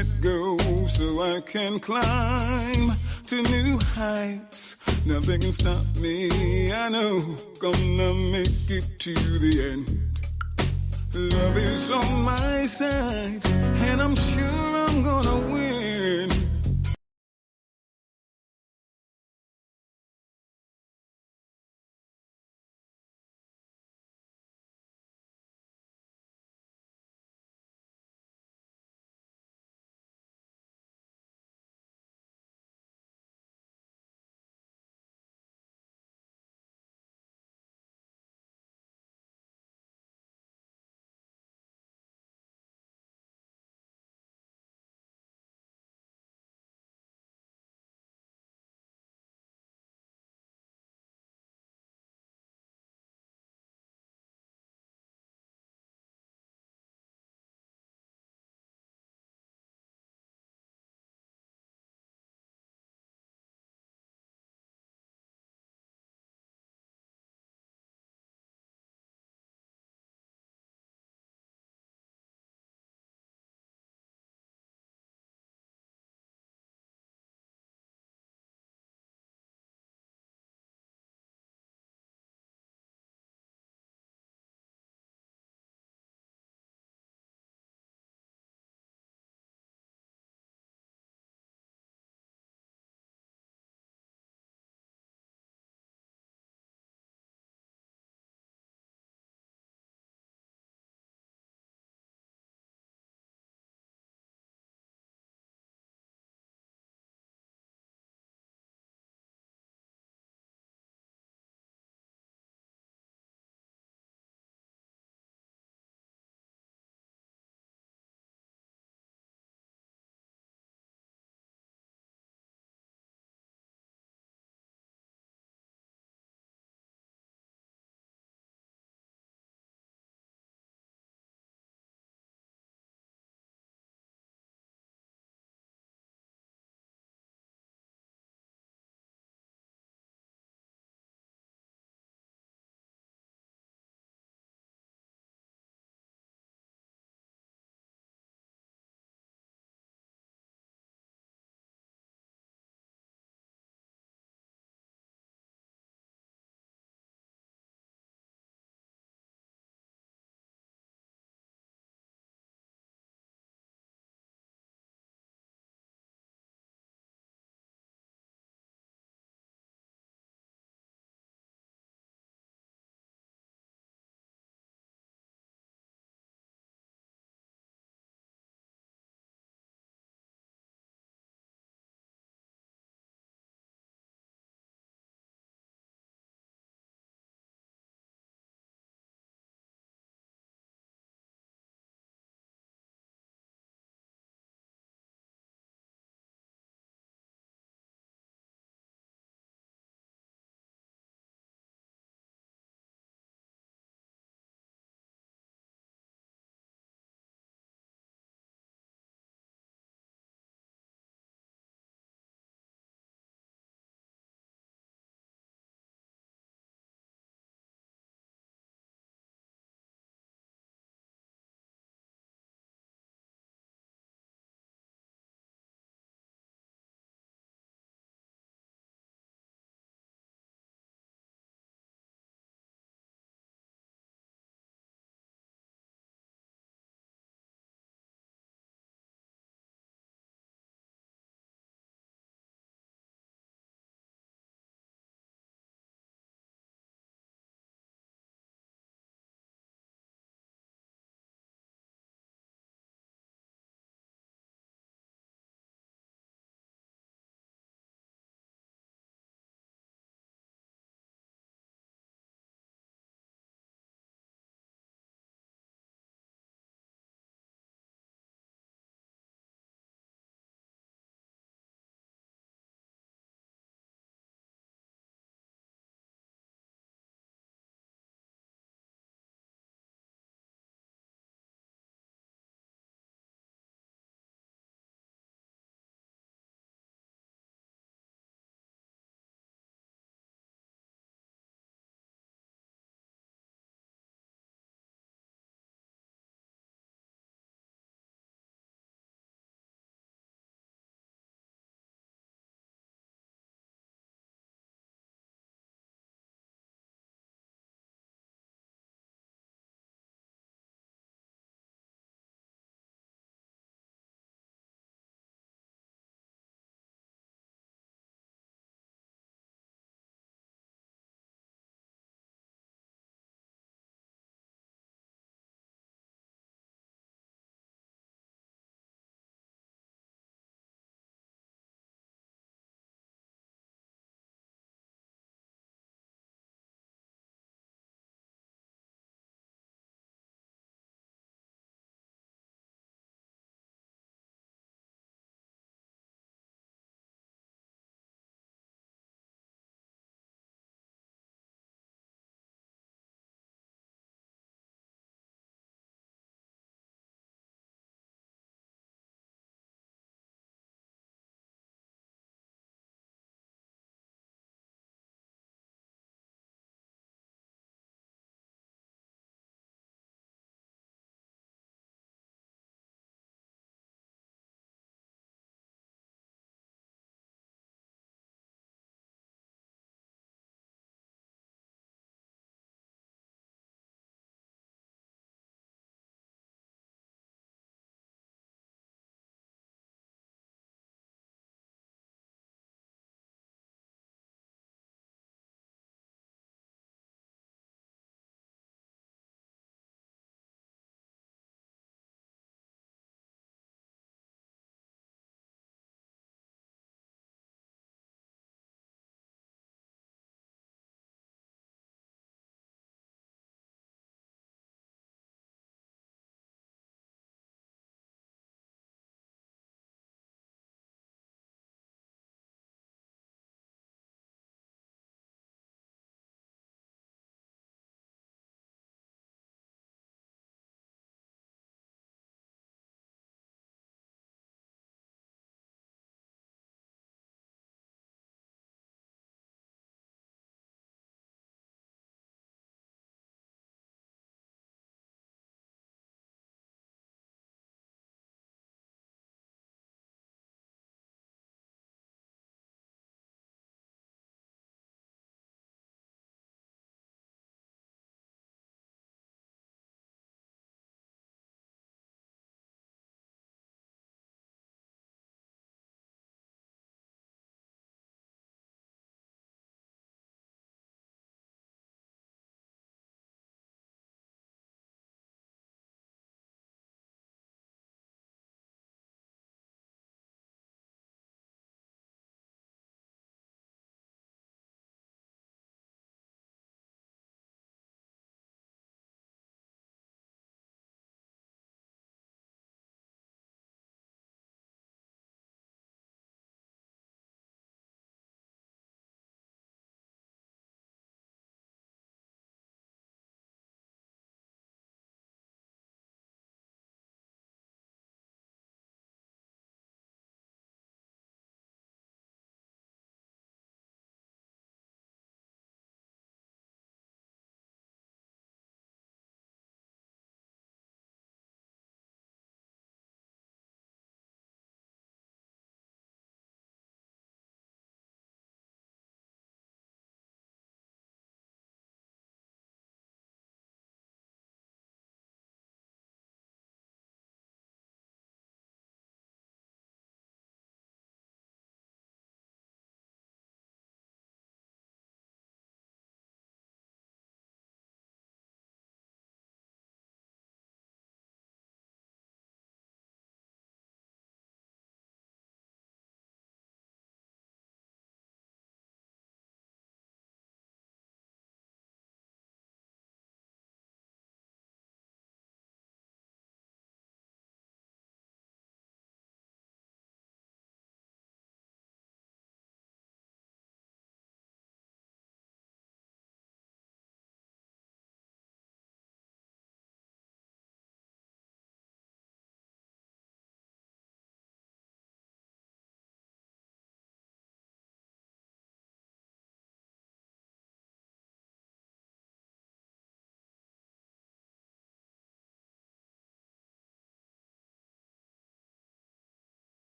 let go so I can climb to new heights. Nothing can stop me, I know, gonna make it to the end. Love is on my side, and I'm sure I'm gonna win.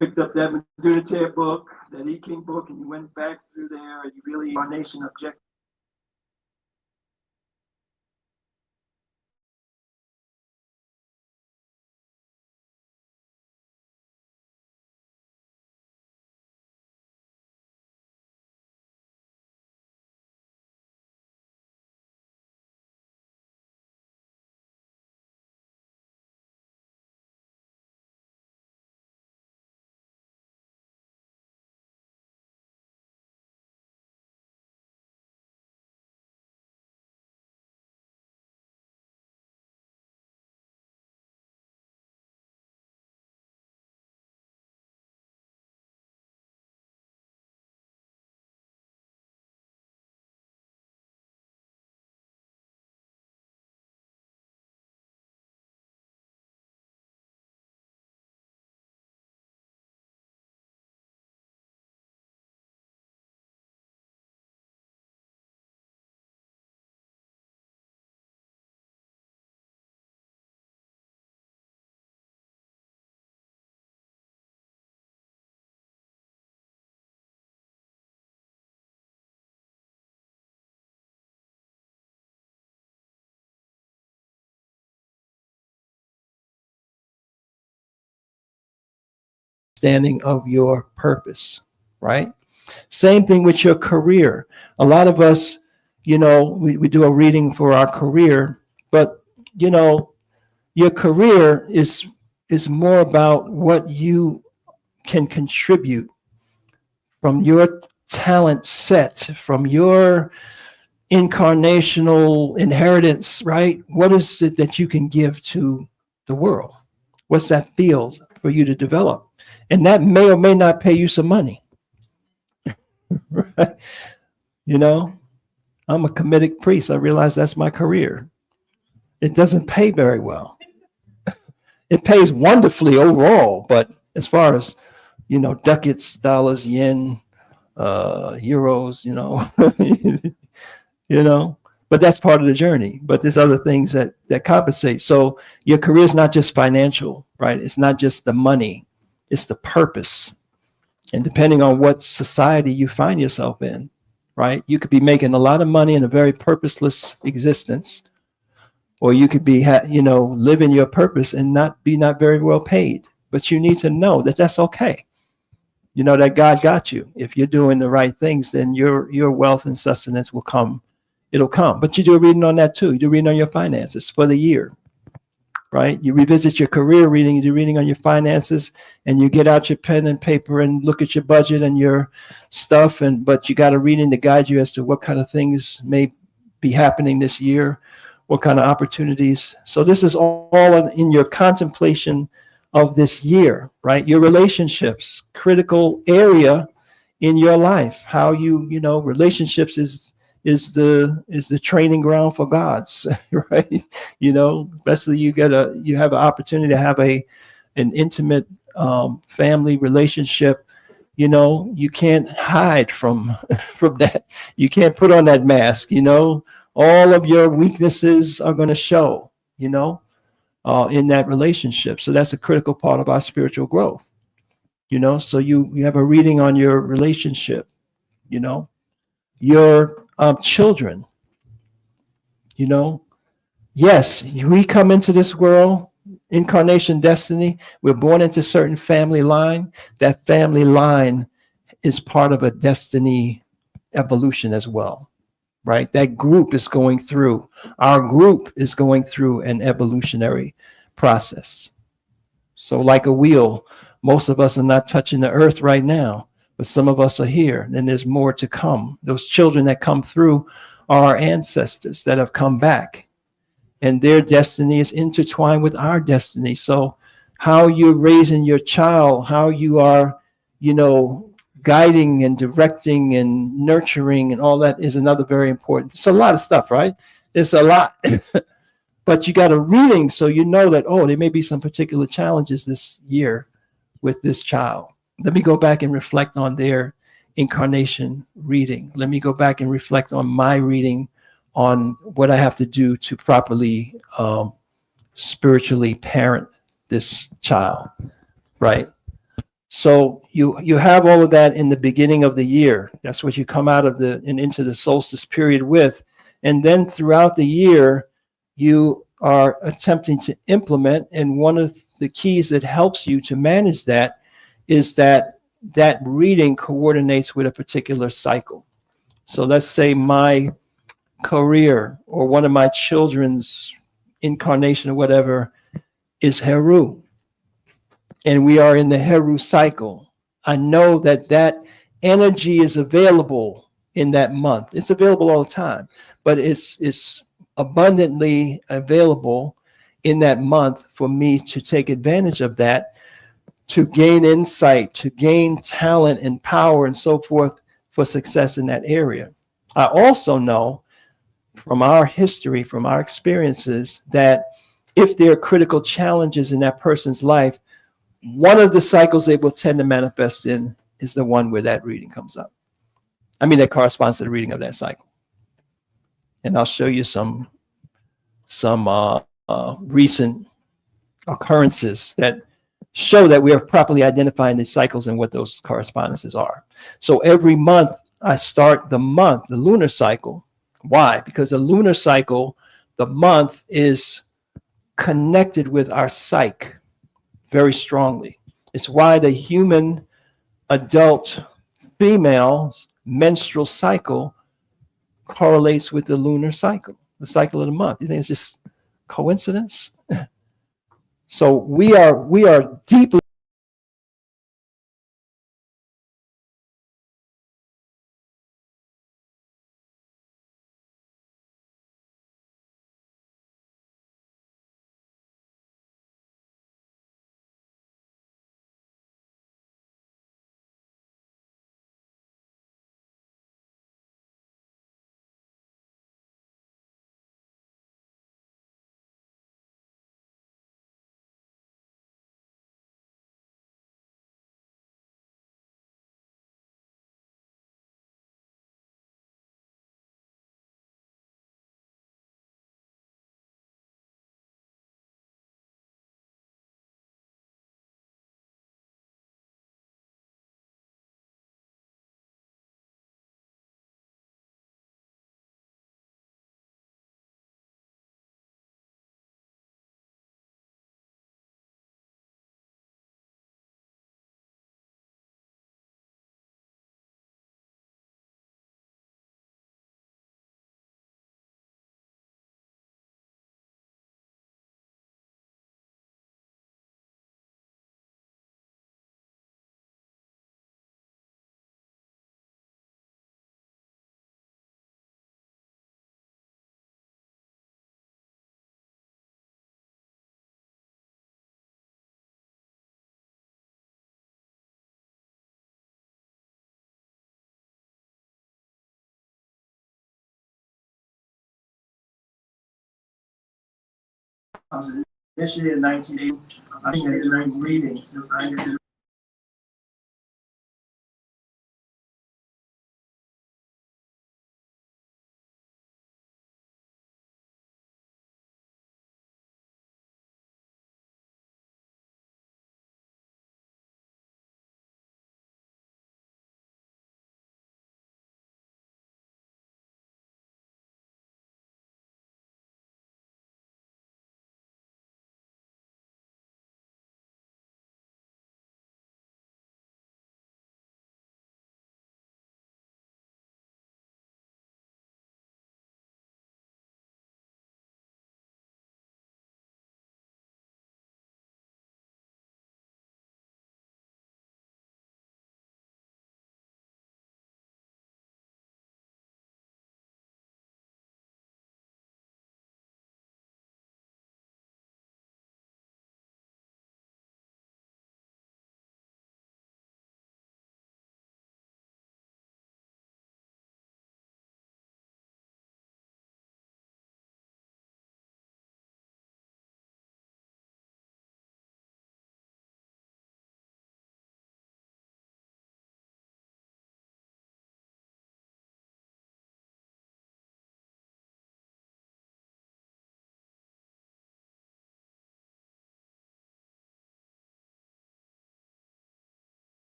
picked up that Medunate book, that E King book, and you went back through there, and you really incarnation objective. Understanding of your purpose, right? Same thing with your career. A lot of us, we do a reading for our career, but your career is more about what you can contribute from your talent set, from your incarnational inheritance, right? What is it that you can give to the world? What's that field for you to develop? And that may or may not pay you some money. Right? I'm a Kamitic priest. I realize that's my career. It doesn't pay very well. It pays wonderfully overall, but as far as, ducats, dollars, yen, euros, but that's part of the journey. But there's other things that compensate. So your career is not just financial, right? It's not just the money, it's the purpose. And depending on what society you find yourself in, right? You could be making a lot of money in a very purposeless existence, or you could be, living your purpose and not very well paid. But you need to know that that's okay. That God got you. If you're doing the right things, then your wealth and sustenance will come. It'll come. But you do a reading on that too. You do a reading on your finances for the year, right? You revisit your career reading, you do reading on your finances, and you get out your pen and paper and look at your budget and your stuff. But you got a reading to guide you as to what kind of things may be happening this year, what kind of opportunities. So this is all in your contemplation of this year, right? Your relationships, critical area in your life. How relationships is the training ground for gods, right? Especially you have an opportunity to have an intimate family relationship. You can't hide from that. You can't put on that mask. All of your weaknesses are going to show. In that relationship. So that's a critical part of our spiritual growth. So you have a reading on your relationship. Your children. Yes, we come into this world, incarnation destiny. We're born into certain family line. That family line is part of a destiny evolution as well, right? That group is going through, our group is going through an evolutionary process. So like a wheel, most of us are not touching the earth right now, but some of us are here. Then there's more to come. Those children that come through are our ancestors that have come back, and their destiny is intertwined with our destiny. So how you're raising your child, how you are, guiding and directing and nurturing and all that is another very important. It's a lot of stuff, right? It's a lot. But you got a reading, so you know that, there may be some particular challenges this year with this child. Let me go back and reflect on their incarnation reading. Let me go back and reflect on my reading on what I have to do to properly spiritually parent this child, right? So you have all of that in the beginning of the year. That's what you come out of the and into the solstice period with. And then throughout the year, you are attempting to implement. And one of the keys that helps you to manage that is that that reading coordinates with a particular cycle. So let's say my career or one of my children's incarnation or whatever is Heru, and we are in the Heru cycle. I know that that energy is available in that month. It's available all the time, but it's abundantly available in that month for me to take advantage of that, to gain insight, to gain talent and power and so forth for success in that area. I also know from our history, from our experiences, that if there are critical challenges in that person's life, one of the cycles they will tend to manifest in is the one where that reading comes up. I mean, that corresponds to the reading of that cycle. And I'll show you some recent occurrences that show that we are properly identifying the cycles and what those correspondences are. So every month I start the month, the lunar cycle. Why? Because the lunar cycle, the month is connected with our psyche very strongly. It's why the human adult female's menstrual cycle correlates with the lunar cycle, the cycle of the month. You think it's just coincidence? So we are deeply initially in 1980, I think I did readings since I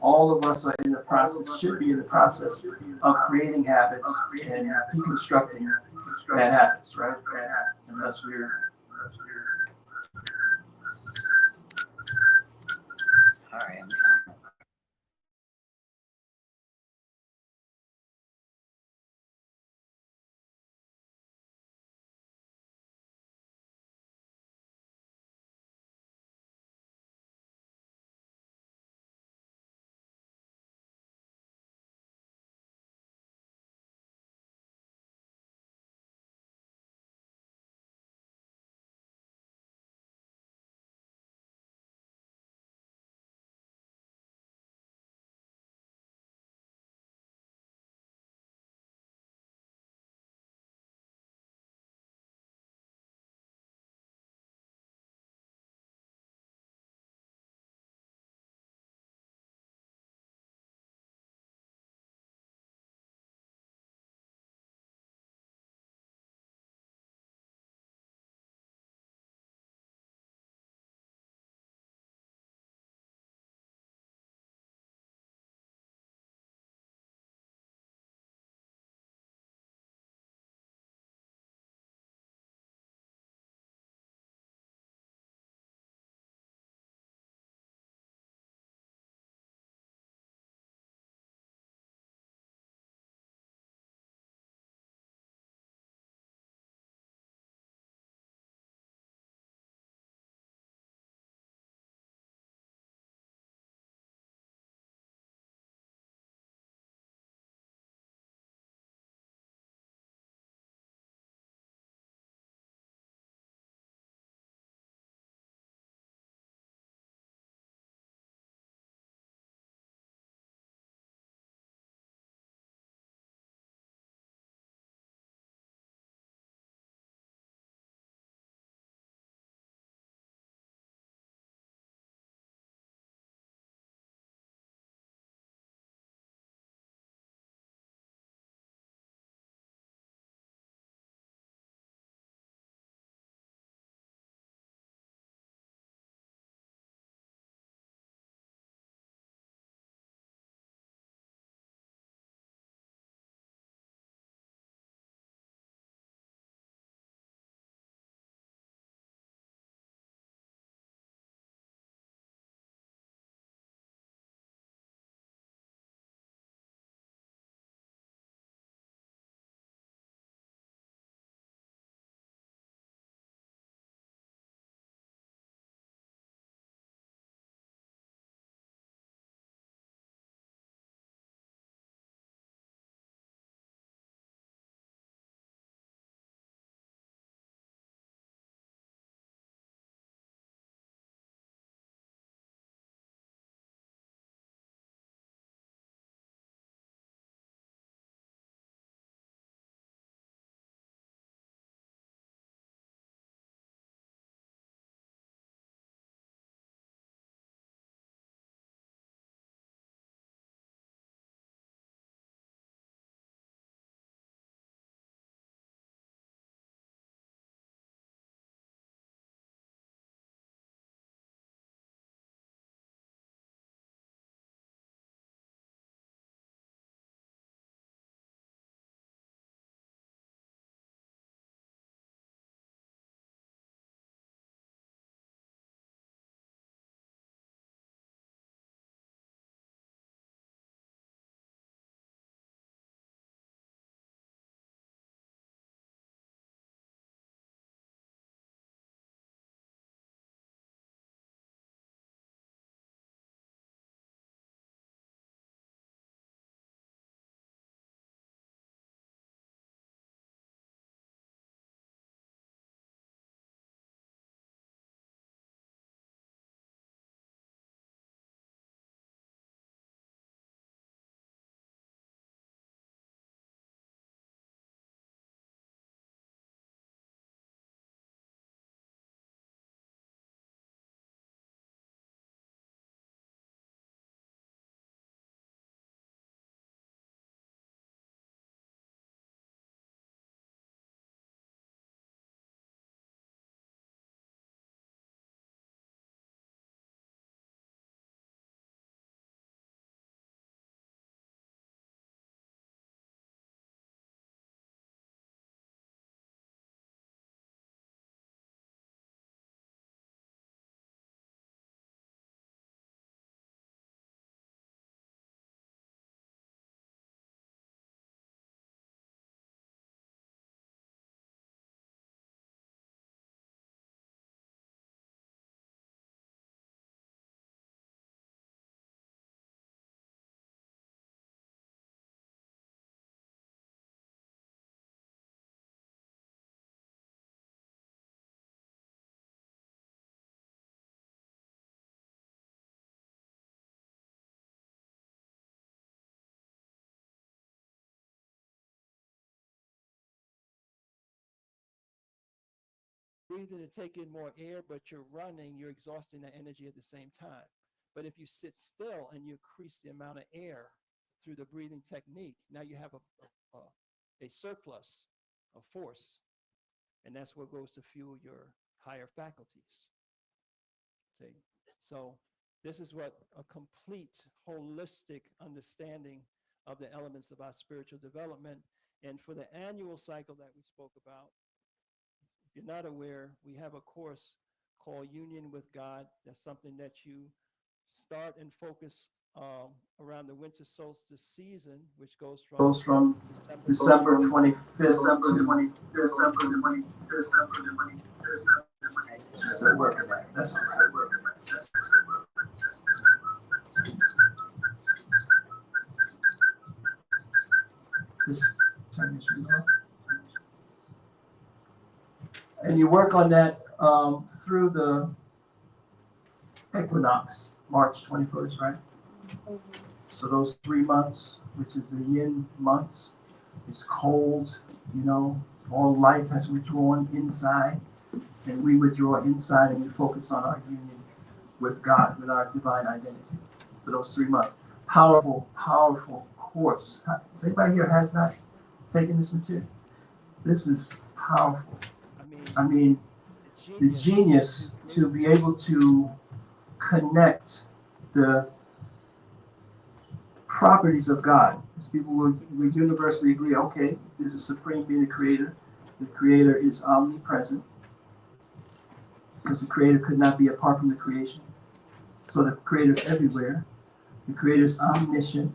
all of us are in the process, should be in the process of creating habits and deconstructing bad habits, right? Unless we're Sorry, I'm trying. breathing to take in more air, but you're running, you're exhausting that energy at the same time. But if you sit still and you increase the amount of air through the breathing technique, now you have a surplus of force. And that's what goes to fuel your higher faculties. See? So this is what a complete, holistic understanding of the elements of our spiritual development. And for the annual cycle that we spoke about, if you're not aware, we have a course called Union with God. That's something that you start and focus around the winter solstice season, which goes from December 25th to and you work on that through the equinox, March 21st, right? So those 3 months, which is the yin months, it's cold, all life has withdrawn inside, and we withdraw inside and we focus on our union with God, with our divine identity for those 3 months. Powerful, powerful course. Does anybody here has not taken this material? This is powerful. I mean, the genius to be able to connect the properties of God. As people will universally agree, okay, there's a supreme being, the creator. The creator is omnipresent because the creator could not be apart from the creation. So the creator is everywhere. The creator is omniscient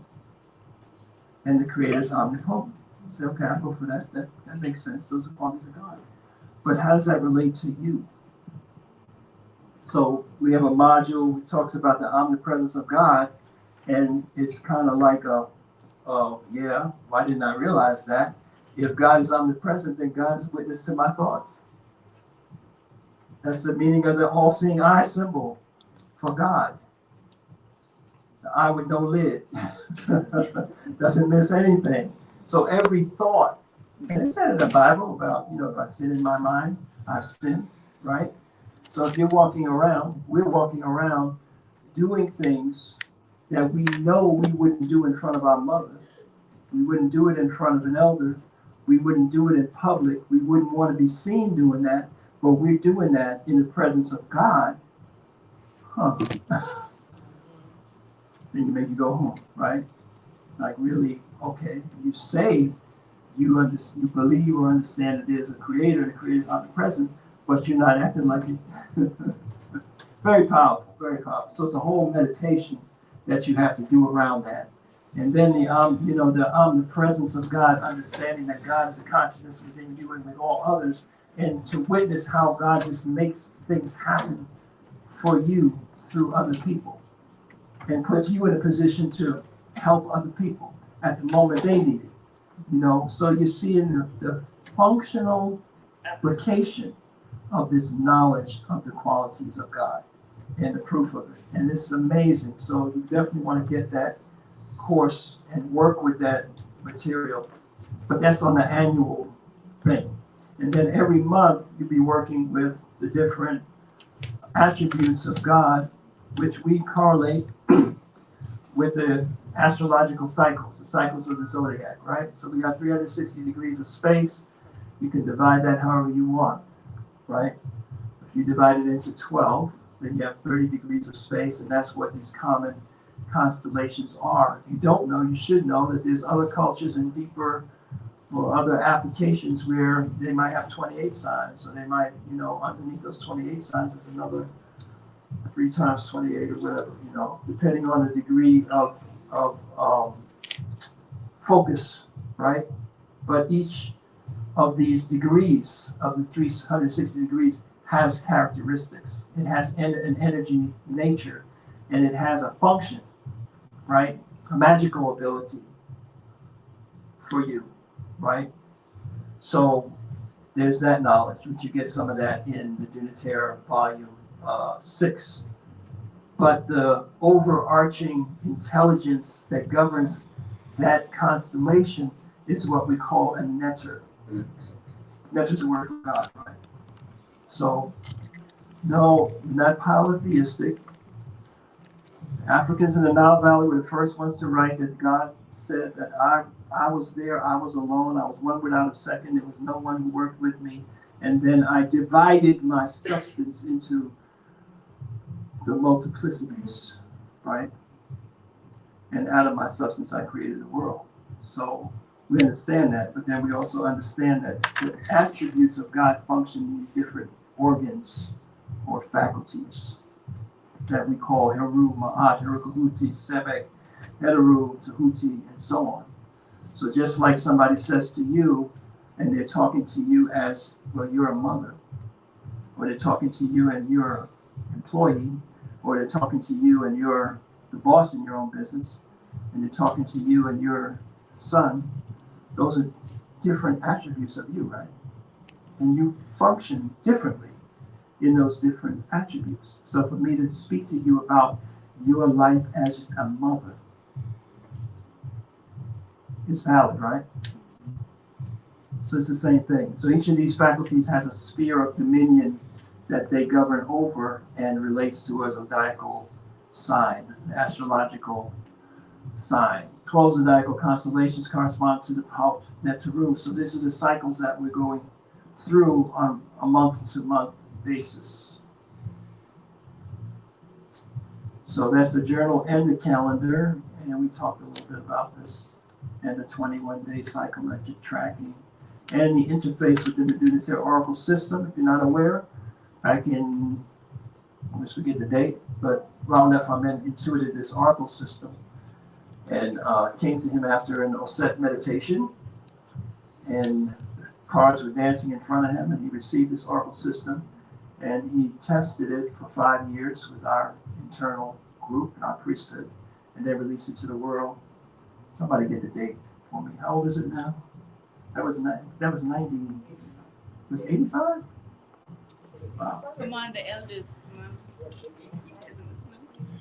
and the creator is omnipotent. You say, okay, I go for that. That makes sense. Those are qualities of God. But how does that relate to you? So we have a module that talks about the omnipresence of God, and it's kind of like yeah, why didn't I realize that? If God is omnipresent, then God is witness to my thoughts. That's the meaning of the all-seeing eye symbol for God. The eye with no lid. Doesn't miss anything. So every thought, and it said in the Bible about, if I sin in my mind, I've sinned, right? So if you're walking around, we're walking around doing things that we know we wouldn't do in front of our mother. We wouldn't do it in front of an elder. We wouldn't do it in public. We wouldn't want to be seen doing that, but we're doing that in the presence of God. Then you make you go home, right? Like really, okay, you say you believe or understand that there's a creator, the creator is omnipresent, but you're not acting like it. Very powerful, very powerful. So it's a whole meditation that you have to do around that. And then the omnipresence of God, understanding that God is a consciousness within you and with all others, and to witness how God just makes things happen for you through other people, and puts you in a position to help other people at the moment they need it. So you're seeing the functional application of this knowledge of the qualities of God and the proof of it. And it's amazing. So you definitely want to get that course and work with that material. But that's on the annual thing. And then every month you'll be working with the different attributes of God, which we correlate with the astrological cycles, the cycles of the zodiac, right? So we got 360 degrees of space. You can divide that however you want, right? If you divide it into 12, then you have 30 degrees of space, and that's what these common constellations are. If you don't know, you should know that there's other cultures and deeper or other applications where they might have 28 signs, or they might, underneath those 28 signs is another 3 times 28 or whatever, depending on the degree of focus, right? But each of these degrees, of the 360 degrees, has characteristics. It has an energy nature, and it has a function, right? A magical ability for you, right? So there's that knowledge, which you get some of that in the Dunater volume 6. But the overarching intelligence that governs that constellation is what we call a netter. Netter is a word for God, right? So, no, we're not polytheistic. Africans in the Nile Valley were the first ones to write that God said that I was there, I was alone, I was one without a second, there was no one who worked with me, and then I divided my substance into the multiplicities, right? And out of my substance I created the world. So we understand that, but then we also understand that the attributes of God function in these different organs or faculties that we call Heru, Ma'at, Herukahuti, Sebek, Heteru, Tahuti, and so on. So just like somebody says to you, and they're talking to you as, well, you're a mother, or they're talking to you and you're an employee, or they're talking to you and you're the boss in your own business, and they're talking to you and your son, those are different attributes of you, right? And you function differently in those different attributes. So for me to speak to you about your life as a mother is valid, right? So it's the same thing. So each of these faculties has a sphere of dominion that they govern over and relates to a zodiacal sign, the astrological sign. 12 zodiacal constellations correspond to the Paut Neteru. So these are the cycles that we're going through on a month-to-month basis. So that's the journal and the calendar, and we talked a little bit about this, and the 21-day psychometric tracking, and the interface within the Dunitary Oracle system. If you're not aware, back in, I always forget the date, but long enough I intuited this Oracle system, and came to him after an Osset meditation, and the cards were dancing in front of him, and he received this Oracle system, and he tested it for 5 years with our internal group, our priesthood, and then released it to the world. Somebody get the date for me. How old is it now? That was 90. Was 85? Wow. Come on, the elders.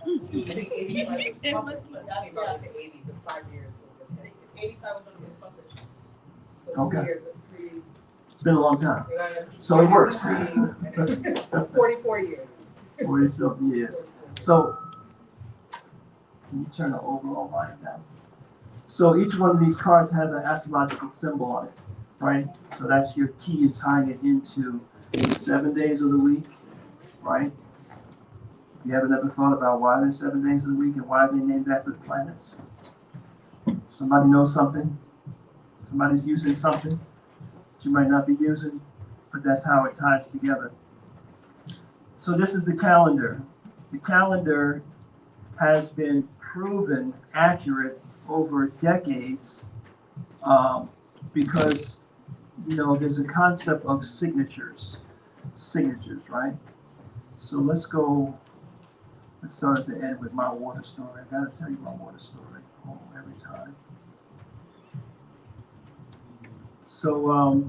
It was That started in the 80s, the 5 years. 85 was when it was published. So Okay. 3 years, It's been a long time. So it works. 44 years. 40-something years. So, can you turn the overall line down? So each one of these cards has an astrological symbol on it, right? So that's your key in tying it into the 7 days of the week, right? You haven't ever thought about why there's 7 days of the week and why they named after the planets? Somebody knows something? Somebody's using something that you might not be using, but that's how it ties together. So this is the calendar. The calendar has been proven accurate over decades because, you know, there's a concept of signatures, right? So let's start at the end with my water story. I gotta tell you my water story every time. So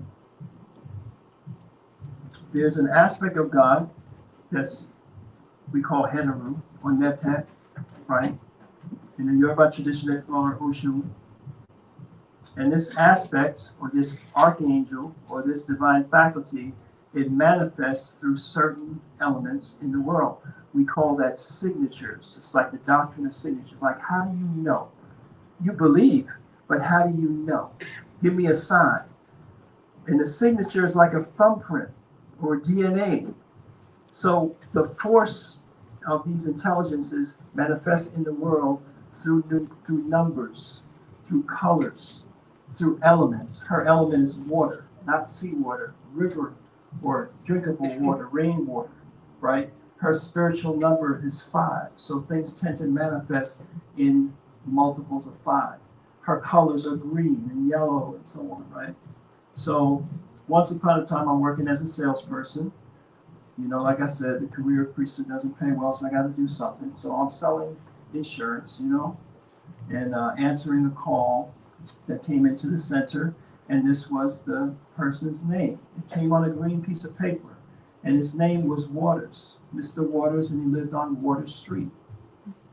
there's an aspect of God that's we call Heneru or Netet, right? In the Yoruba tradition, they call it Oshun. And this aspect, or this archangel, or this divine faculty, it manifests through certain elements in the world. We call that signatures. It's like the doctrine of signatures. Like, how do you know? You believe, but how do you know? Give me a sign. And the signature is like a thumbprint or DNA. So the force of these intelligences manifests in the world through numbers, through colors, through elements. Her element is water, not seawater, river, or drinkable water, rainwater, right? Her spiritual number is 5. So things tend to manifest in multiples of 5. Her colors are green and yellow and so on, right? So once upon a time, I'm working as a salesperson. You know, like I said, the career of priesthood doesn't pay well, so I got to do something. So I'm selling insurance, you know, and answering a call that came into the center, and this was the person's name. It came on a green piece of paper, and his name was Waters, Mr. Waters, and he lived on Water Street.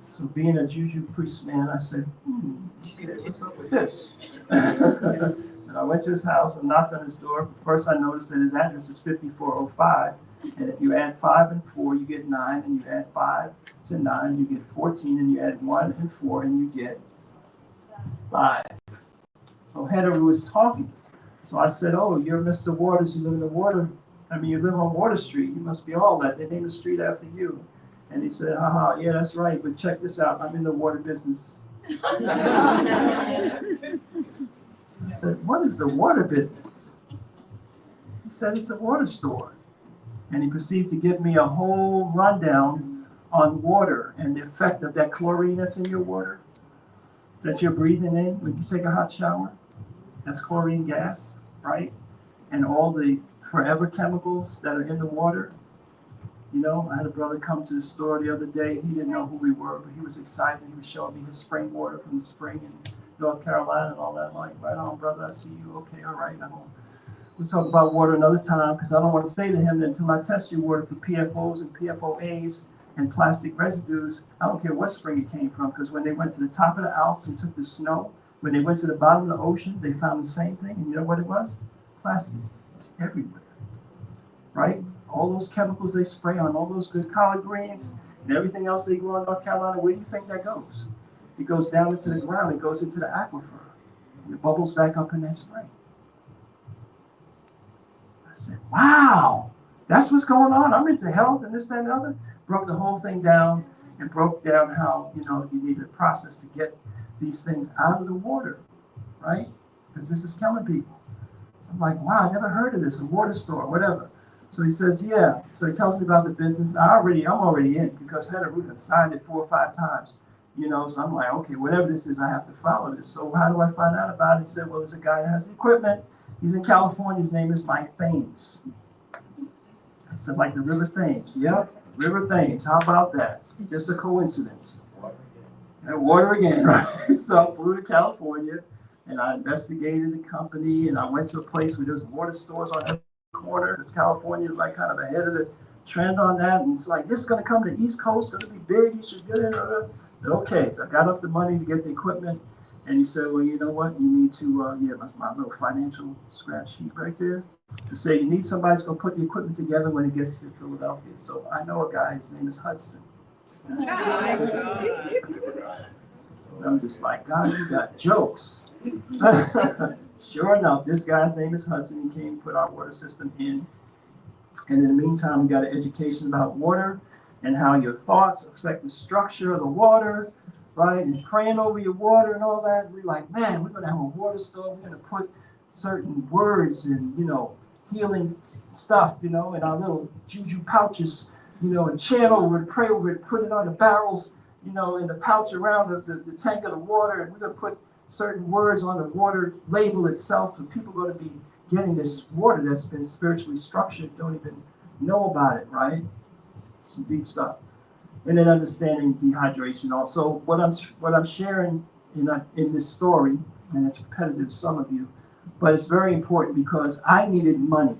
So being a Juju priest man, I said, okay, what's up with this? And I went to his house and knocked on his door. First, I noticed that his address is 5405. And if you add 5 and 4, you get 9. And you add 5 to 9, you get 14. And you add 1 and 4, and you get 5. So Heather was talking. So I said, oh, you're Mr. Waters. You live in the water. You live on Water Street. You must be all that. They named the street after you. And he said, haha, yeah, that's right. But check this out. I'm in the water business. I said, what is the water business? He said, it's a water store. And he proceeded to give me a whole rundown on water and the effect of that chlorine that's in your water that you're breathing in when you take a hot shower. That's chlorine gas, right? And all the forever chemicals that are in the water. I had a brother come to the store the other day. He didn't know who we were, but he was excited. He was showing me his spring water from the spring in North Carolina and all that. I'm like, right on, brother, I see you. Okay, all right. We'll talk about water another time, because I don't want to say to him that until I test your water for PFOs and PFOAs and plastic residues, I don't care what spring it came from, because when they went to the top of the Alps and took the snow, when they went to the bottom of the ocean, they found the same thing. And you know what it was? Plastic. It's everywhere, right? All those chemicals they spray on, all those good collard greens and everything else they grow in North Carolina, where do you think that goes? It goes down into the ground. It goes into the aquifer. And it bubbles back up in that spring. I said, wow, that's what's going on. I'm into health and this, that, and the other. Broke the whole thing down and broke down how, you need a process to get these things out of the water, right? Because this is killing people. So I'm like, wow, I never heard of this, a water store, whatever. So he says, yeah. So he tells me about the business. I'm already in, because Heather Ruth signed it 4 or 5 times, So I'm like, okay, whatever this is, I have to follow this. So how do I find out about it? He said, well, there's a guy that has the equipment. He's in California. His name is Mike Thames. I said, like the River Thames. Yep, River Thames. How about that? Just a coincidence. And water again, right? So I flew to California, and I investigated the company, and I went to a place where there's water stores on every corner, because California is like kind of ahead of the trend on that. And it's like, this is going to come to the East Coast. It's going to be big. You should get it. I said, okay. So I got up the money to get the equipment. And he said, well, you know what? You need to, that's my little financial scratch sheet right there, to say you need somebody who's going to put the equipment together when it gets to Philadelphia. So I know a guy, his name is Hudson. I'm just like, God, you got jokes. Sure enough, this guy's name is Hudson. He came and put our water system in. And in the meantime, we got an education about water and how your thoughts affect the structure of the water, right? And praying over your water and all that. We're like, man, we're going to have a water store. We're going to put certain words and, healing stuff, in our little juju pouches, and chant over it, pray over it, put it on the barrels, in the pouch around the tank of the water. And we're going to put certain words on the water label itself, and people are going to be getting this water that's been spiritually structured, don't even know about it, right? Some deep stuff. And then understanding dehydration also. What I'm sharing in this story, and it's repetitive to some of you, but it's very important because I needed money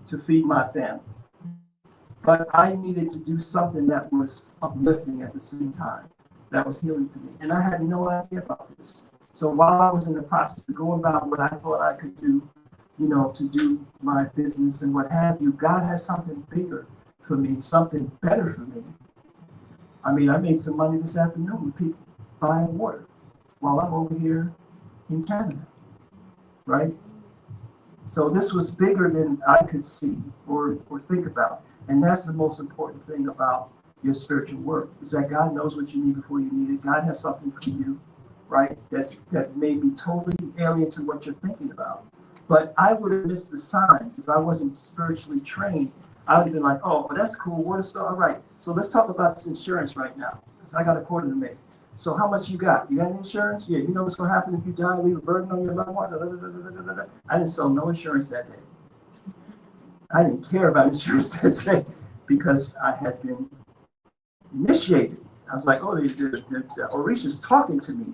to feed my family. But I needed to do something that was uplifting at the same time, that was healing to me. And I had no idea about this. So while I was in the process of going about what I thought I could do, to do my business and what have you, God has something bigger for me, something better for me. I made some money this afternoon with people buying water while I'm over here in Canada, right? So this was bigger than I could see or think about. And that's the most important thing about your spiritual work, is that God knows what you need before you need it. God has something for you, right? That may be totally alien to what you're thinking about. But I would have missed the signs if I wasn't spiritually trained. I would have been like, oh, well, that's cool, water store, all right. So let's talk about this insurance right now, because I got a quarter to make. So how much you got? You got any insurance? Yeah, you know what's going to happen if you die, leave a burden on your loved ones? I didn't sell no insurance that day. I didn't care about insurance that day because I had been initiated. I was like, oh, Orisha's talking to me.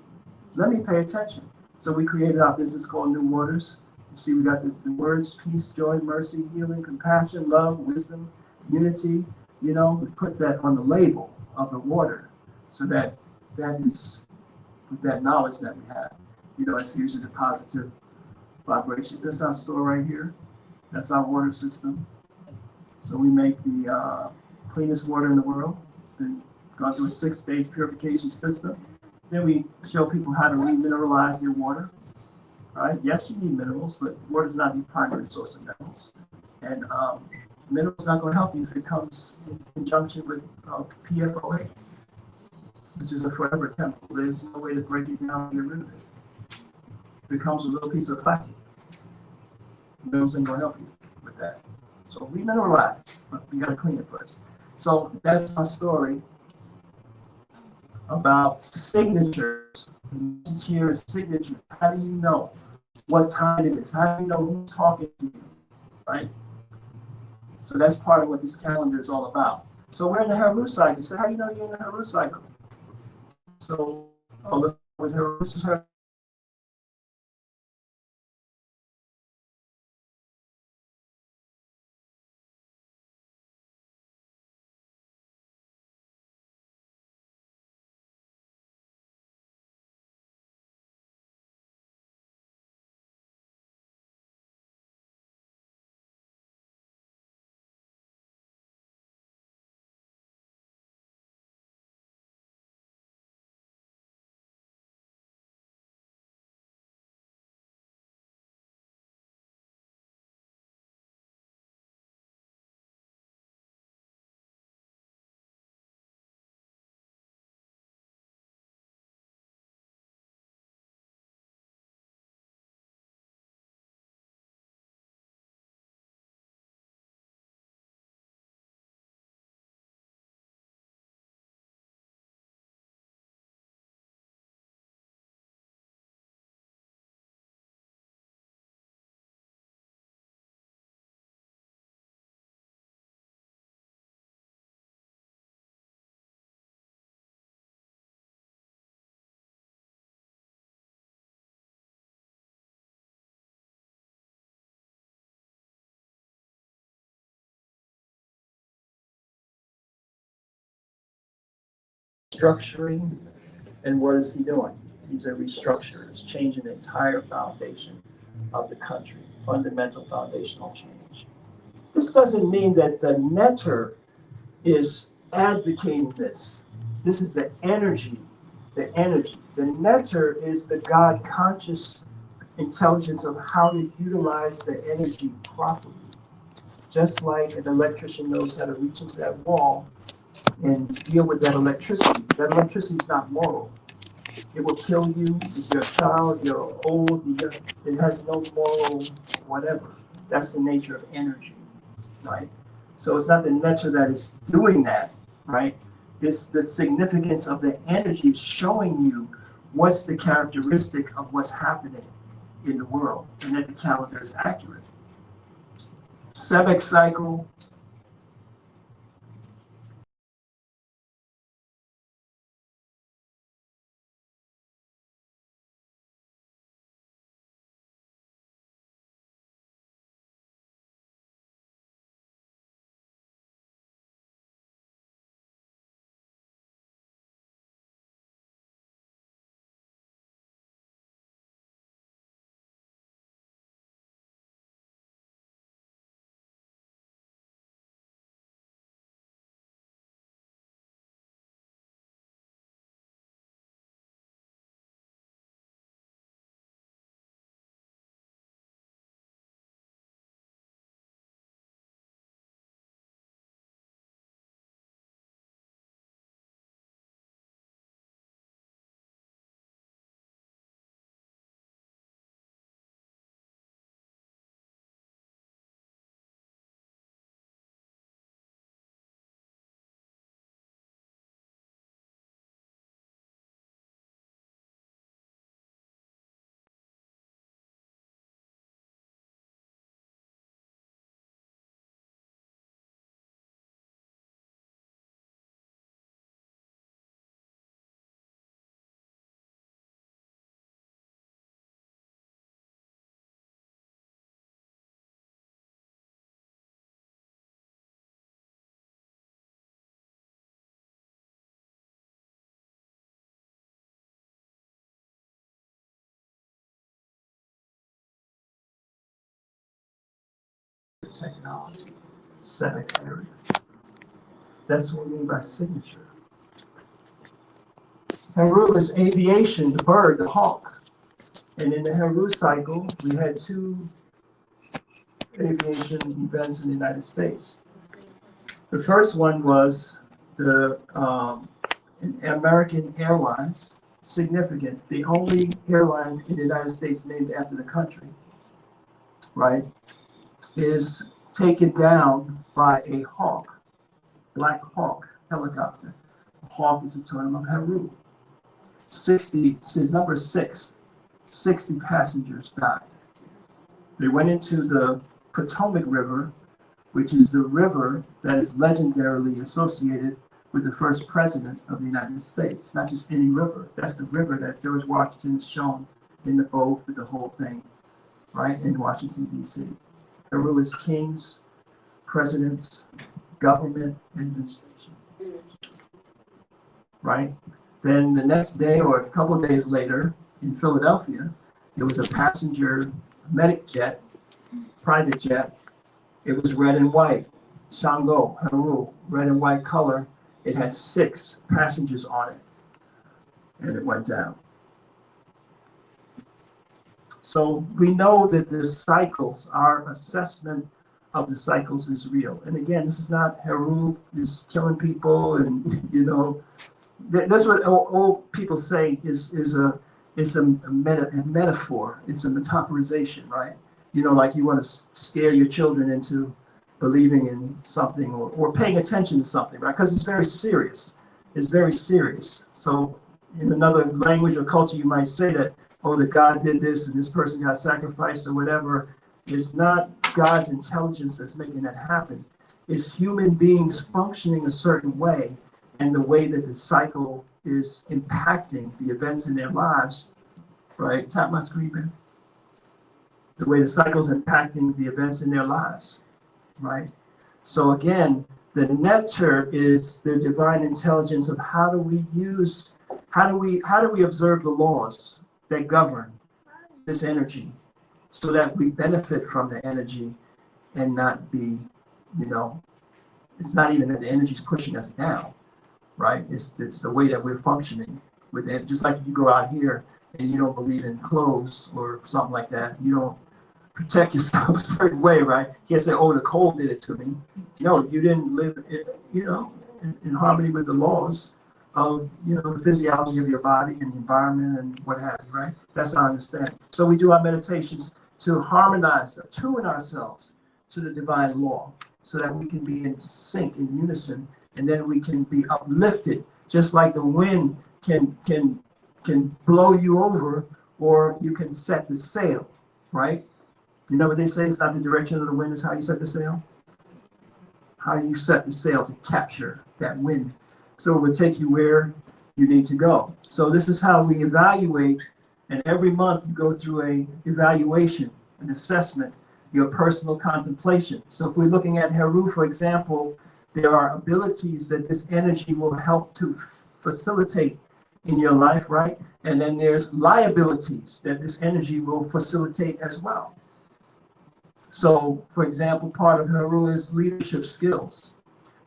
Let me pay attention. So we created our business called New Waters. You see, we got the words, peace, joy, mercy, healing, compassion, love, wisdom, unity. We put that on the label of the water, so that is with that knowledge that we have, infuse it in positive vibrations. That's our store right here. That's our water system. So we make the cleanest water in the world. It's been gone through a 6-stage purification system. Then we show people how to remineralize their water. Right? Yes, you need minerals, but water is not the primary source of minerals. And minerals not going to help you if it comes in conjunction with PFOA, which is a forever chemical. There's no way to break it down and get rid of it. If it comes with a little piece of plastic, minerals ain't going to help you with that. So remineralize, but we got to clean it first. So that's my story about signatures. The message here is signature. How do you know what time it is? How do you know who's talking to you, right? So that's part of what this calendar is all about. So we're in the Haru cycle. So how do you know you're in the Haru cycle? So let's start with Haru. This is her. Structuring, and what is he doing? He's a restructurer. He's changing the entire foundation of the country, fundamental foundational change. This doesn't mean that the netter is advocating this. This is the energy, the energy. The netter is the God conscious intelligence of how to utilize the energy properly. Just like an electrician knows how to reach into that wall and deal with that electricity. That electricity is not moral. It will kill you if you're a child, you're old, it has no moral whatever. That's the nature of energy, right? So it's not the nature that is doing that, right? It's the significance of the energy showing you what's the characteristic of what's happening in the world, and that the calendar is accurate. Sebex cycle, technology, sex area. That's what we mean by signature. Heru is aviation, the bird, the hawk. And in the Heru cycle, we had two aviation events in the United States. The first one was the American Airlines, significant, the only airline in the United States named after the country, right, is taken down by a hawk, Black Hawk helicopter. Hawk is a term of Heru. 60, says number 6, 60 passengers died. They went into the Potomac River, which is the river that is legendarily associated with the first president of the United States. Not just any river. That's the river that George Washington is shown in the boat with the whole thing, right, in Washington, D.C. Heru is kings, presidents, government, administration, right? Then the next day or a couple of days later in Philadelphia, there was a passenger medic jet, private jet. It was red and white, Shango, Heru, red and white color. It had 6 passengers on it, and it went down. So we know that the cycles, our assessment of the cycles is real. And again, this is not Heru is killing people, and that's what old people say is a metaphor. It's a metaphorization, right? Like you want to scare your children into believing in something or paying attention to something, right? Because it's very serious. It's very serious. So in another language or culture, you might say that, oh, that God did this and this person got sacrificed or whatever. It's not God's intelligence that's making that happen. It's human beings functioning a certain way, and the way that the cycle is impacting the events in their lives, right? Tap my screen, man. The way the cycle is impacting the events in their lives, right? So again, the nectar is the divine intelligence of how do we observe the laws that govern this energy so that we benefit from the energy and not be, it's not even that the energy is pushing us down, right? It's the way that we're functioning with it. Just like you go out here and you don't believe in clothes or something like that, you don't protect yourself a certain way, right? You can't say, oh, the cold did it to me. No, you didn't live, in harmony with the laws of, the physiology of your body and the environment and what have you, right? That's our understanding. So we do our meditations to harmonize, attune ourselves to the divine law so that we can be in sync, in unison, and then we can be uplifted, just like the wind can blow you over, or you can set the sail, right? You know what they say? It's not the direction of the wind, it's how you set the sail. How you set the sail to capture that wind. So it will take you where you need to go. So this is how we evaluate, and every month you go through a evaluation, an assessment, your personal contemplation. So if we're looking at Heru, for example, there are abilities that this energy will help to facilitate in your life, right? And then there's liabilities that this energy will facilitate as well. So, for example, part of Heru is leadership skills,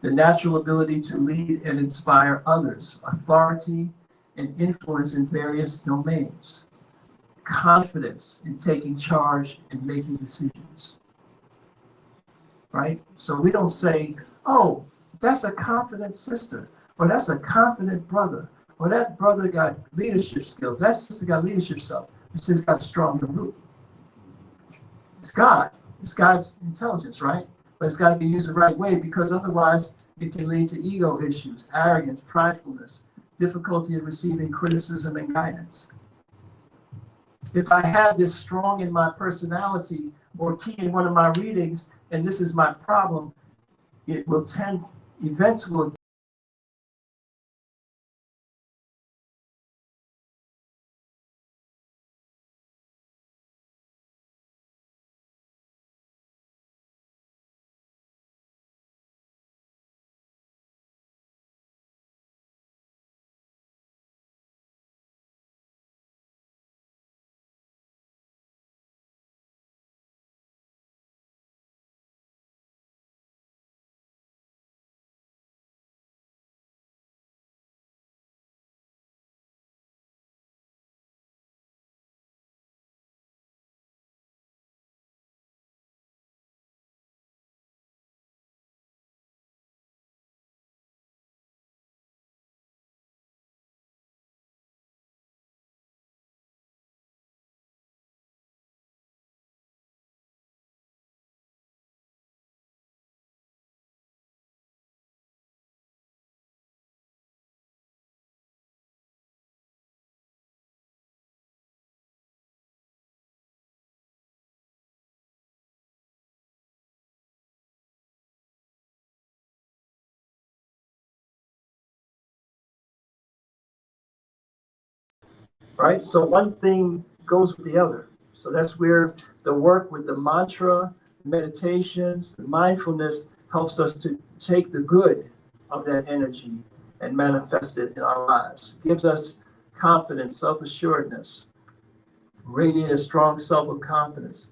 the natural ability to lead and inspire others, authority and influence in various domains, confidence in taking charge and making decisions, right? So we don't say, oh, that's a confident sister, or that's a confident brother, or that brother got leadership skills, that sister got leadership skills. It says got strong Heru. It's God. It's God's intelligence, right? But it's got to be used the right way, because otherwise it can lead to ego issues, arrogance, pridefulness, difficulty in receiving criticism and guidance. If I have this strong in my personality or key in one of my readings, and this is my problem, it will events will right? So one thing goes with the other. So that's where the work with the mantra, meditations, the mindfulness helps us to take the good of that energy and manifest it in our lives. Gives us confidence, self-assuredness, radiate a strong self-confidence,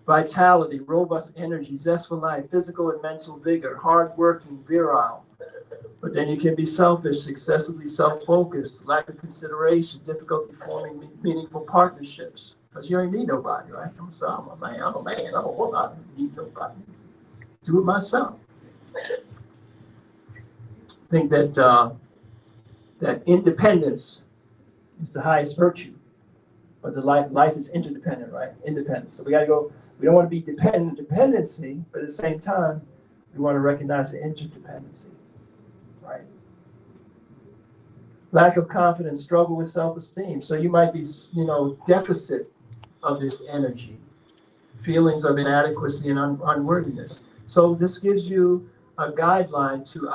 vitality, robust energy, zest for life, physical and mental vigor, hardworking, virile. But then you can be selfish, excessively self-focused, lack of consideration, difficulty forming meaningful partnerships. Because you ain't need nobody, right? I'm a man, I don't want to need nobody. Do it myself. I think that independence is the highest virtue. But the life is interdependent, right? Independent. So we got to go. We don't want to be dependency, but at the same time, we want to recognize the interdependency, right? Lack of confidence, struggle with self-esteem. So you might be, deficit of this energy, feelings of inadequacy and unworthiness. So this gives you a guideline to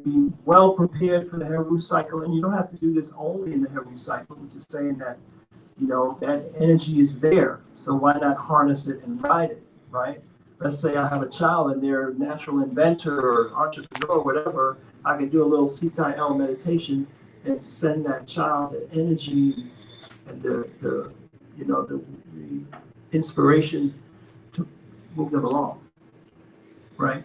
be well prepared for the Heru cycle. And you don't have to do this only in the Heru cycle, which is saying that, that energy is there. So why not harness it and ride it, right? Let's say I have a child and they're a natural inventor or entrepreneur or whatever. I can do a little Sita L meditation and send that child the energy and the inspiration to move them along, right?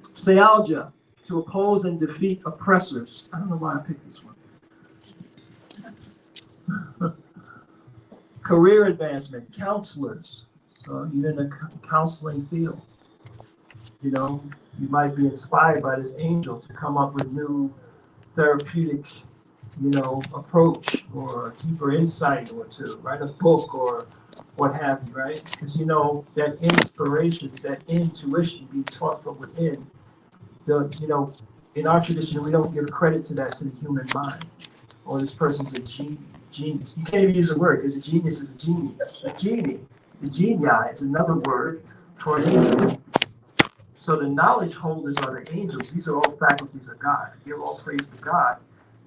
Sayalja, to oppose and defeat oppressors. I don't know why I picked this one. Career advancement, counselors. So you're in the counseling field. You might be inspired by this angel to come up with new therapeutic, approach or deeper insight or to write a book or what have you, right? Because that inspiration, that intuition being taught from within, in our tradition, we don't give credit to that to the human mind. Or this person's a genius. You can't even use a word because a genius is a genie. A genie, the genii is another word for an angel. So the knowledge holders are the angels. These are all faculties of God. Give all praise to God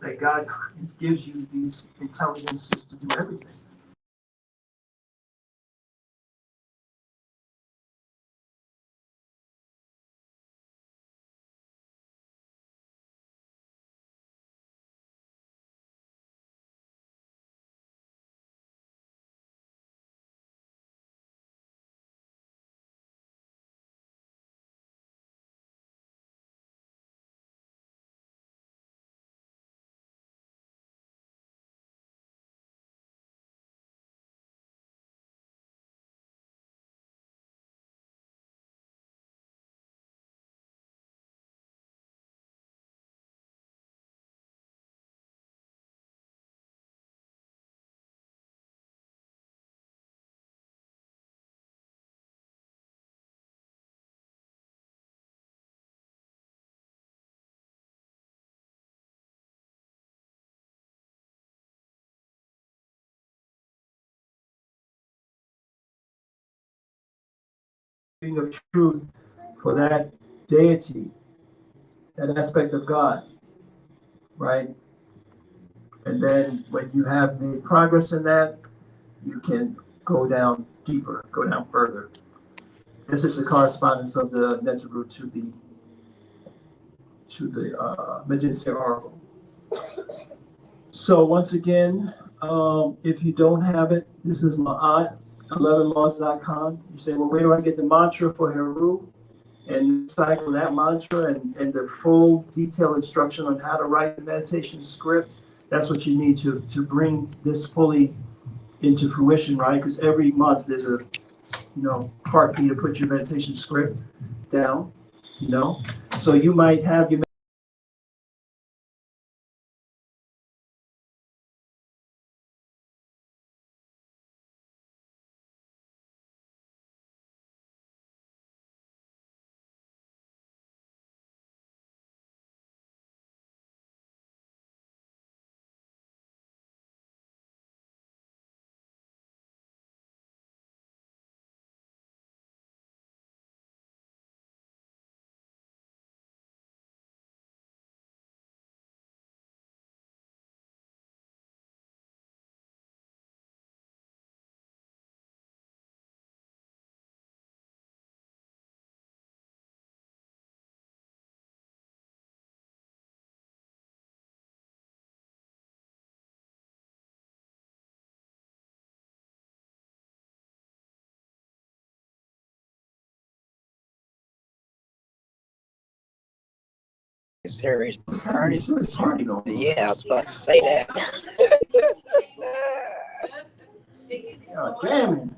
that God gives you these intelligences to do everything. Of truth for that deity, that aspect of God, right? And then when you have made progress in that, you can go down deeper, go down further. This is the correspondence of the Neteru to the Magician Oracle. So once again, if you don't have it, this is Ma'at, 11laws.com. You say, well, where do I get the mantra for Heru? And cycle that mantra and the full detailed instruction on how to write the meditation script. That's what you need to bring this fully into fruition, right? Because every month there's a part for you to put your meditation script down, So you might have your Serious party going. Yeah, I was about to say that. Oh, damn it.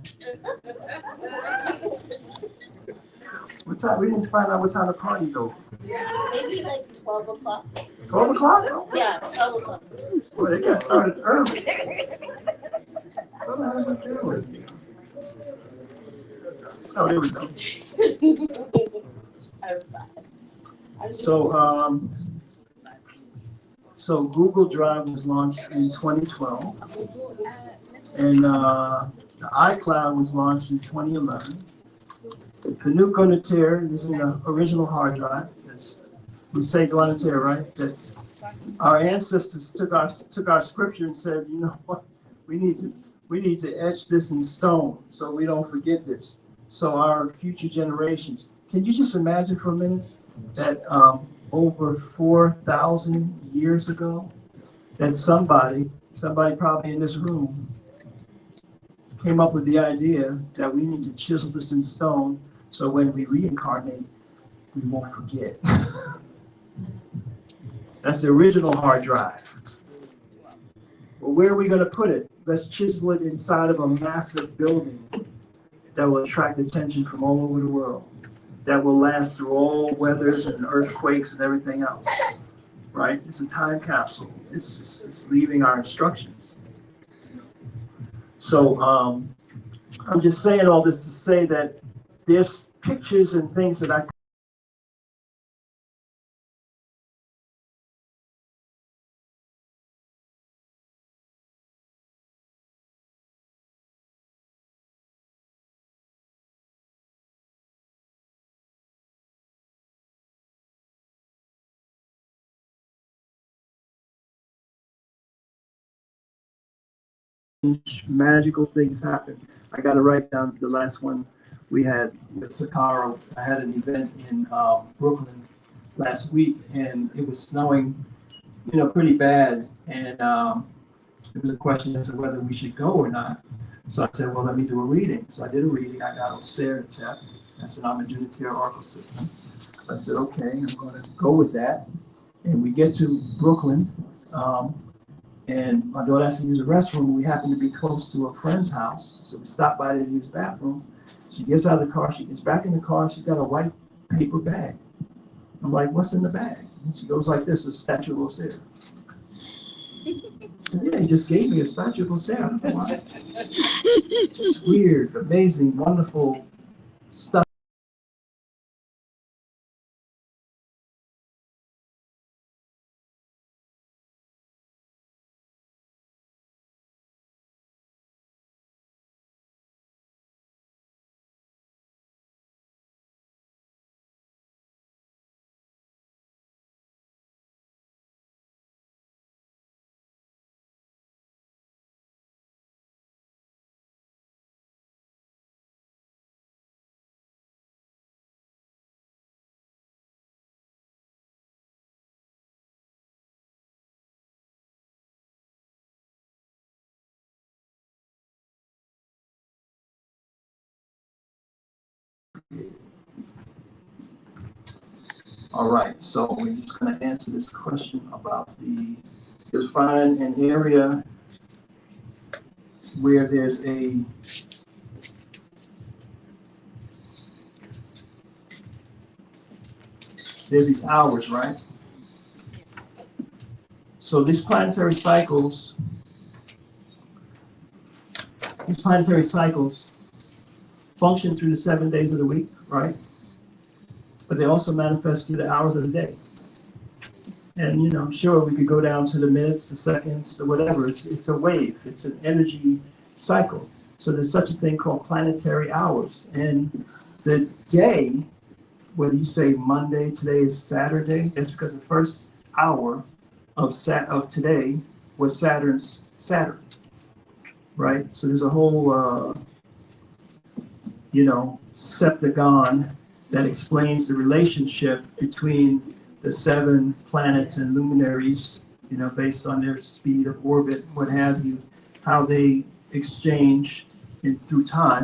What time? We didn't find out what time the party's over. Maybe like 12 o'clock. 12 o'clock? Yeah, 12 o'clock. Boy, they got started early. What the hell are you doing? Oh, there we go. So Google Drive was launched in 2012, and the iCloud was launched in 2011. The new Gunatir is in the original hard drive. We say Gunatir, right? That our ancestors took our scripture and said, you know what, we need to etch this in stone so we don't forget this. So our future generations. Can you just imagine for a minute that over 4,000 years ago, that somebody probably in this room came up with the idea that we need to chisel this in stone so when we reincarnate, we won't forget. That's the original hard drive. Well, where are we going to put it? Let's chisel it inside of a massive building that will attract attention from all over the world, that will last through all weathers and earthquakes and everything else, right? It's a time capsule. It's leaving our instructions. So I'm just saying all this to say that there's pictures and things that I magical things happen. I got to write down the last one we had with Sakaro. I had an event in Brooklyn last week, and it was snowing, pretty bad. And it was a question as to whether we should go or not. So I said, well, let me do a reading. So I did a reading. I got Oceratep. That's an Amadunatary Oracle system. So I said, okay, I'm going to go with that. And we get to Brooklyn. And my daughter has to use the restroom. We happen to be close to a friend's house. So we stopped by to use the bathroom. She gets out of the car. She gets back in the car. She's got a white paper bag. I'm like, what's in the bag? And she goes like this, a statue of Osiris. I said, yeah, he just gave me a statue of Osiris. I don't know why. Just weird, amazing, wonderful stuff. All right, so we're just going to answer this question about define an area where there's these hours, right? So these planetary cycles function through the 7 days of the week, right? But they also manifest through the hours of the day. And sure, we could go down to the minutes, the seconds, the whatever. It's a wave. It's an energy cycle. So there's such a thing called planetary hours. And the day, whether you say Monday, today is Saturday, that's because the first hour of today was Saturn, right? So there's a whole, septagon that explains the relationship between the 7 planets and luminaries, based on their speed of orbit, what have you, how they exchange through time.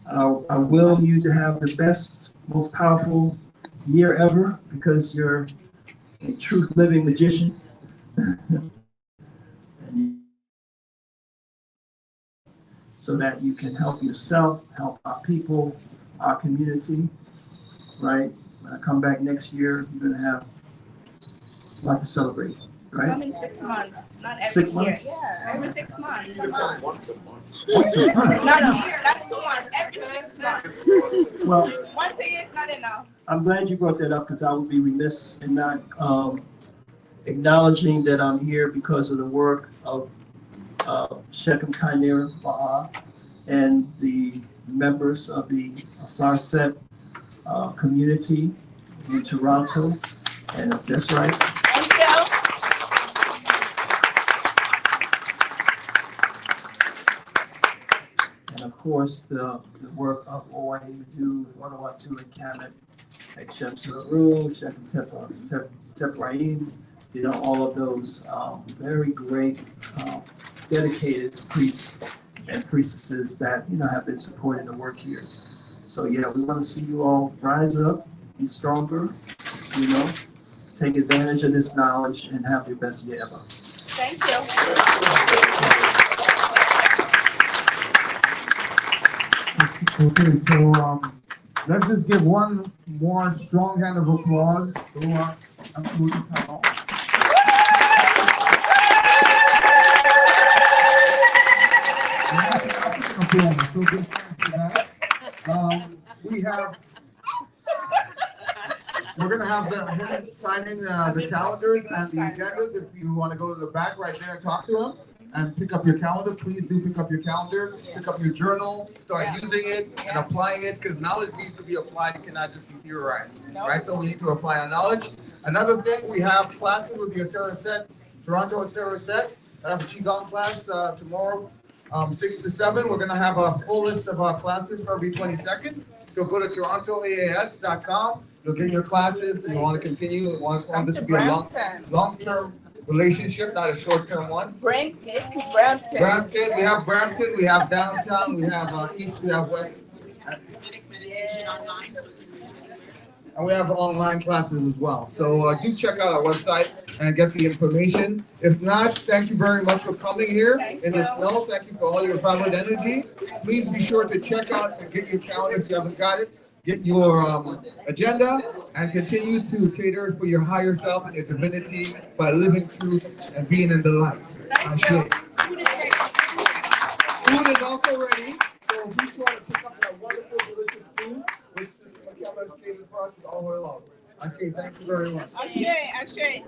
I will you to have the best, most powerful year ever because you're a truth living magician. And so that you can help yourself, help our people, our community, right? When I come back next year, you're gonna have a lot to celebrate, right? Come in 6 months, not every 6 year. months? Yeah, every 6 months. Come on. Once a month. No, not 2 months. Every 6 months. Well, Once a year is not enough. I'm glad you brought that up because I would be remiss in not acknowledging that I'm here because of the work of Shechem Kainer Ba'a and the members of the Sarset community in Toronto. And that's right. Thank you. And of course, the work of OA Madu, 1012 in Kamet, like Shem Suraru, Shechem Tepraim, all of those very great, dedicated priests and priestesses that, have been supporting the work here. So yeah, we want to see you all rise up, be stronger, take advantage of this knowledge and have your best year ever. Thank you. Okay, so let's just give one more strong hand of applause to our absolutely panel. Okay, so good thanks to that. We're gonna have him signing the calendars and the agendas. If you want to go to the back right there and talk to him and pick up your calendar, please do pick up your calendar, pick up your journal, start using it and applying it, because knowledge needs to be applied. It cannot just be theorized, right? So we need to apply our knowledge. Another thing, we have classes with the Asera Set, Toronto Asera Set. I have a Qigong class tomorrow, 6 to 7. We're gonna have a full list of our classes for every 22nd. So go to torontoaas.com. You'll get your classes. You want to continue. You want this to be a long-term relationship, not a short-term one. Bring it to Brampton. Brampton, we have downtown, we have east, we have west. Kamitic Meditation online. And we have online classes as well. So do check out our website and get the information. If not, thank you very much for coming here in the snow. Thank you for all your valid energy. Please be sure to check out and get your calendar if you haven't got it. Get your agenda and continue to cater for your higher self and your divinity by living truth and being in the light. Food is also ready, so be sure to pick up that wonderful, delicious food, which Sister Makeba has catered for us all the way along. Ashe, thank you very much. Ashe.